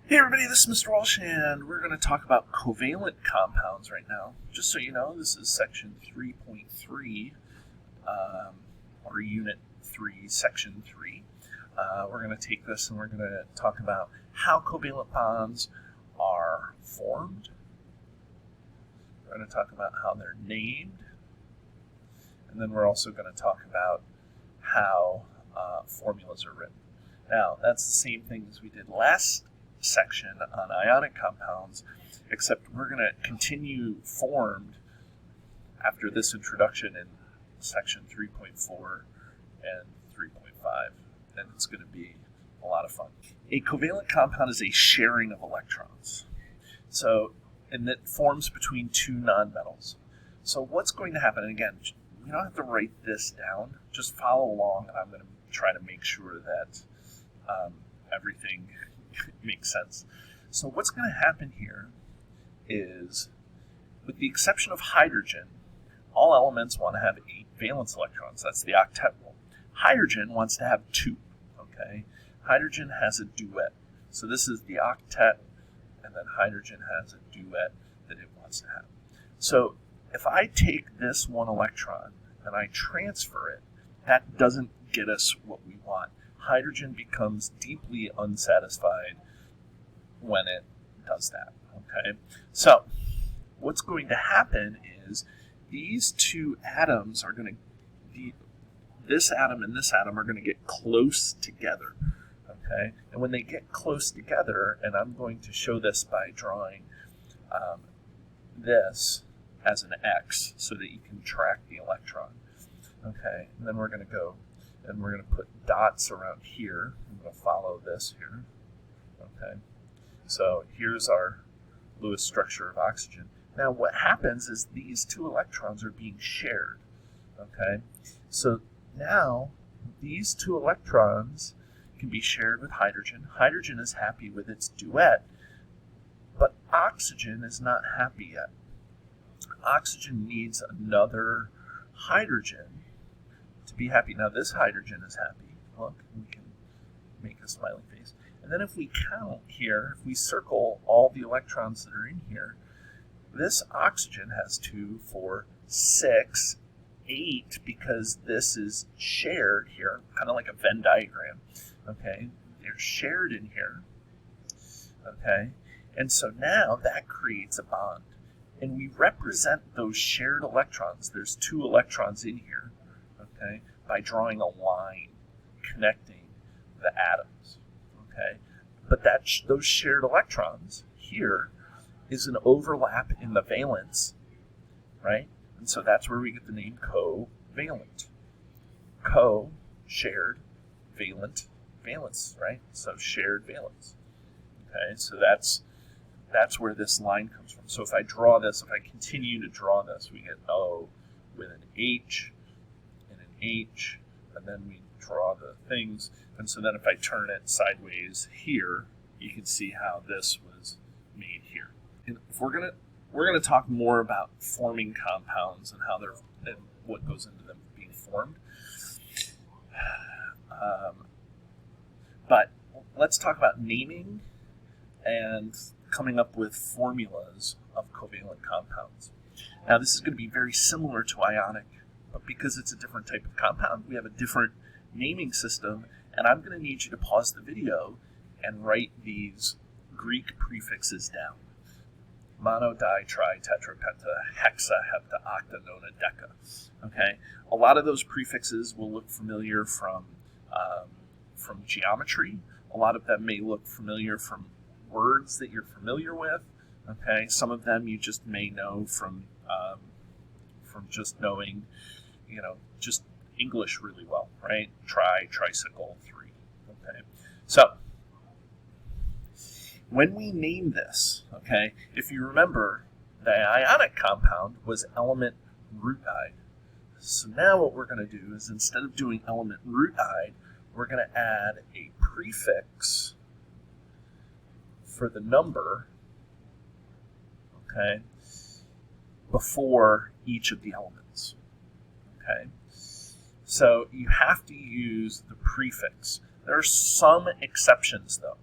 Hey everybody, this is Mr. Walsh, and we're going to talk about covalent compounds right now. Just so you know, this is section 3.3, or unit 3, section 3. We're going to take this and we're going to talk about how covalent bonds are formed. We're going to talk about how they're named. And then we're also going to talk about how formulas are written. Now, that's the same thing as we did last section on ionic compounds, except we're going to continue formed after this introduction in section 3.4 and 3.5, and it's going to be a lot of fun. A covalent compound is a sharing of electrons, and it forms between two nonmetals. So what's going to happen, and again, you don't have to write this down, just follow along, and I'm going to try to make sure that everything makes sense. So what's going to happen here is, with the exception of hydrogen, all elements want to have 8 valence electrons. That's the octet rule. Hydrogen wants to have 2. Okay, hydrogen has a duet. So this is the octet, and then hydrogen has a duet that it wants to have. So if I take this 1 electron and I transfer it, that doesn't get us what we want. Hydrogen becomes deeply unsatisfied when it does that. Okay, so what's going to happen is these two atoms are going to, this atom and this atom are going to get close together. Okay, and when they get close together, and I'm going to show this by drawing this as an X so that you can track the electron. Okay, and then we're going to go and we're going to put dots around here. I'm going to follow this here. Okay, so here's our Lewis structure of oxygen. Now what happens is these 2 electrons are being shared. Okay, so now these 2 electrons can be shared with hydrogen. Hydrogen is happy with its duet, but oxygen is not happy yet. Oxygen needs another hydrogen to be happy. Now this hydrogen is happy. Look, we can make a smiley face. And then if we count here, if we circle all the electrons that are in here, this oxygen has 2, 4, 6, 8, because this is shared here, kind of like a Venn diagram. Okay, they're shared in here. Okay, and so now that creates a bond. And we represent those shared electrons. There's 2 electrons in here. Okay, by drawing a line connecting the atoms. Okay, but those shared electrons here is an overlap in the valence, right? And so that's where we get the name covalent. Co, shared, valent, valence, right? So shared valence. Okay, so that's where this line comes from. So if I draw this, if I continue to draw this, we get O with an H and an H, and then we draw the things. And so then if I turn it sideways here, you can see how this was made here. And if we're gonna talk more about forming compounds and how they're and what goes into them being formed. But let's talk about naming and coming up with formulas of covalent compounds. Now this is going to be very similar to ionic, but because it's a different type of compound, we have a different naming system, and I'm going to need you to pause the video and write these Greek prefixes down. Mono, di, tri, tetra, penta, hexa, hepta, octa, nona, deca. Okay, a lot of those prefixes will look familiar from geometry. A lot of them may look familiar from words that you're familiar with. Okay, some of them you just may know from just knowing, just English really well, right? Tricycle, 3. Okay, so when we name this, okay, if you remember, the ionic compound was element rootide. So now what we're going to do is, instead of doing element rootide, we're going to add a prefix for the number, okay, before each of the elements. Okay, so you have to use the prefix. There are some exceptions, though.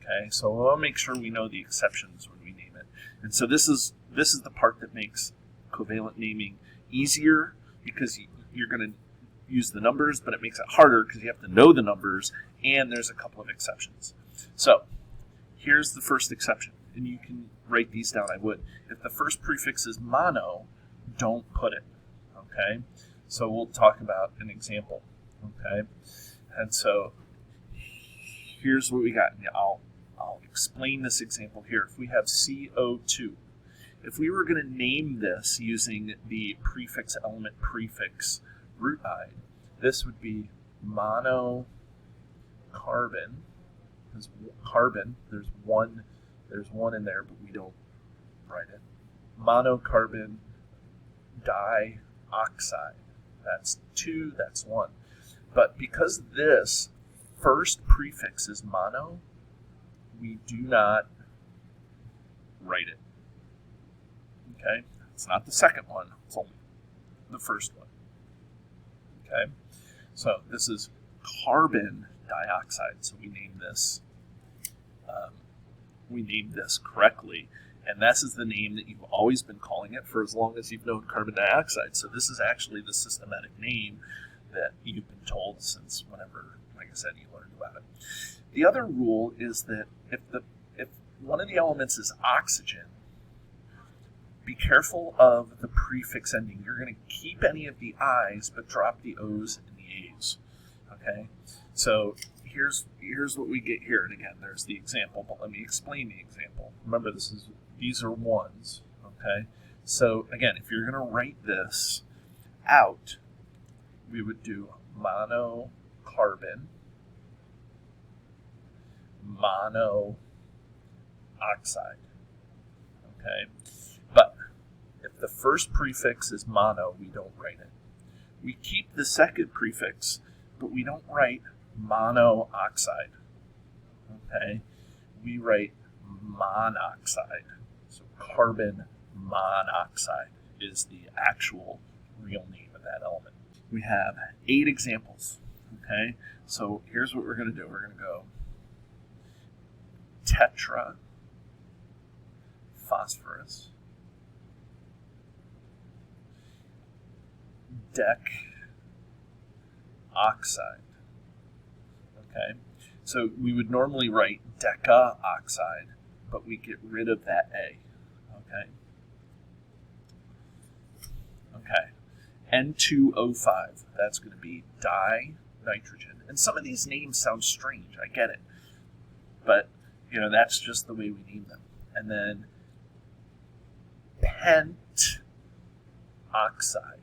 Okay, so we'll make sure we know the exceptions when we name it. And so this is the part that makes covalent naming easier, because you're going to use the numbers, but it makes it harder because you have to know the numbers, and there's a couple of exceptions. So here's the first exception, and you can write these down. I would. If the first prefix is mono, don't put it. Okay, so we'll talk about an example. Okay, and so here's what we got. I'll explain this example here. If we have CO2, if we were going to name this using the prefix element prefix rootide, this would be monocarbon. Because carbon, there's one in there, but we don't write it. Monocarbon dioxide. That's 2, that's 1. But because this first prefix is mono, we do not write it. Okay? It's not the second one, it's only the first one. Okay? So this is carbon dioxide, so we name this correctly, and this is the name that you've always been calling it for as long as you've known carbon dioxide. So this is actually the systematic name that you've been told since whenever, like I said, you learned about it. The other rule is that if one of the elements is oxygen, be careful of the prefix ending. You're going to keep any of the I's, but drop the O's and the A's. Okay? So here's what we get here. And again, there's the example, but let me explain the example. Remember, these are ones. Okay? So again, if you're going to write this out, we would do monocarbon, monoxide. Okay? But if the first prefix is mono, we don't write it. We keep the second prefix, but we don't write monoxide. Okay? We write monoxide. So carbon monoxide is the actual real name of that element. We have 8 examples. Okay? So here's what we're going to do. We're going to go tetra phosphorus, dec oxide. Okay, so we would normally write deca oxide, but we get rid of that A. Okay. Okay. N2O5. That's going to be dinitrogen. And some of these names sound strange. I get it, but that's just the way we name them. And then pent oxide.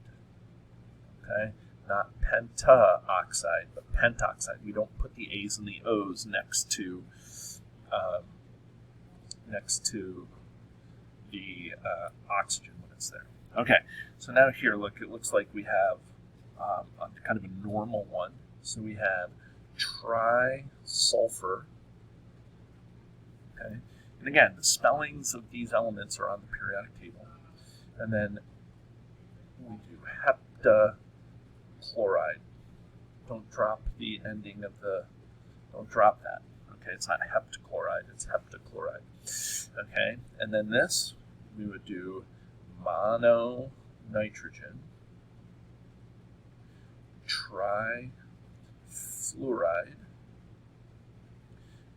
Okay, not pentaoxide, but pentoxide. We don't put the A's and the O's next to the oxygen when it's there. Okay, so now here, look, it looks like we have kind of a normal one. So we have trisulfur. Okay, and again, the spellings of these elements are on the periodic table. And then we do heptachloride. Don't drop the ending of don't drop that. Okay, it's not heptachloride, it's heptachloride. Okay, and then this, we would do mononitrogen, trifluoride.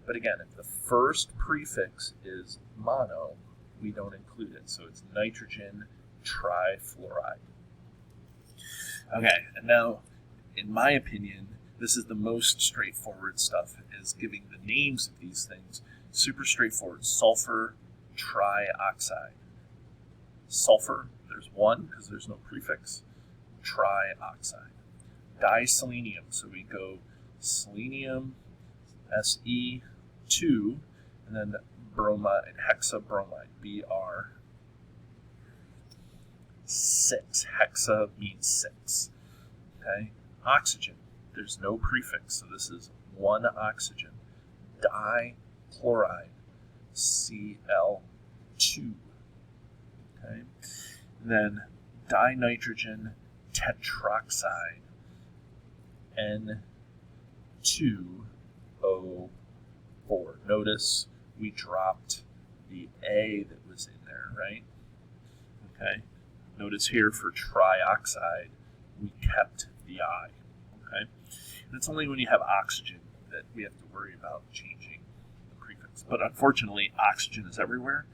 But again, if the first prefix is mono, we don't include it. So it's nitrogen trifluoride. Okay, and now, in my opinion, this is the most straightforward stuff, is giving the names of these things. Super straightforward. Sulfur trioxide. Sulfur, there's one because there's no prefix. Trioxide. Diselenium, so we go selenium, Se2, and then bromide, hexabromide, Br6. Hexa means 6. Okay? Oxygen, there's no prefix, so this is one oxygen. Dichloride, Cl2. Okay? And then dinitrogen tetroxide, N2O5. 4. Notice we dropped the A that was in there, right? Okay. Notice here for trioxide, we kept the I. Okay. And it's only when you have oxygen that we have to worry about changing the prefix. But unfortunately, oxygen is everywhere,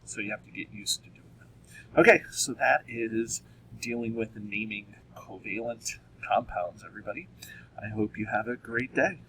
so you have to get used to doing that. Okay, so that is dealing with the naming covalent compounds, everybody. I hope you have a great day.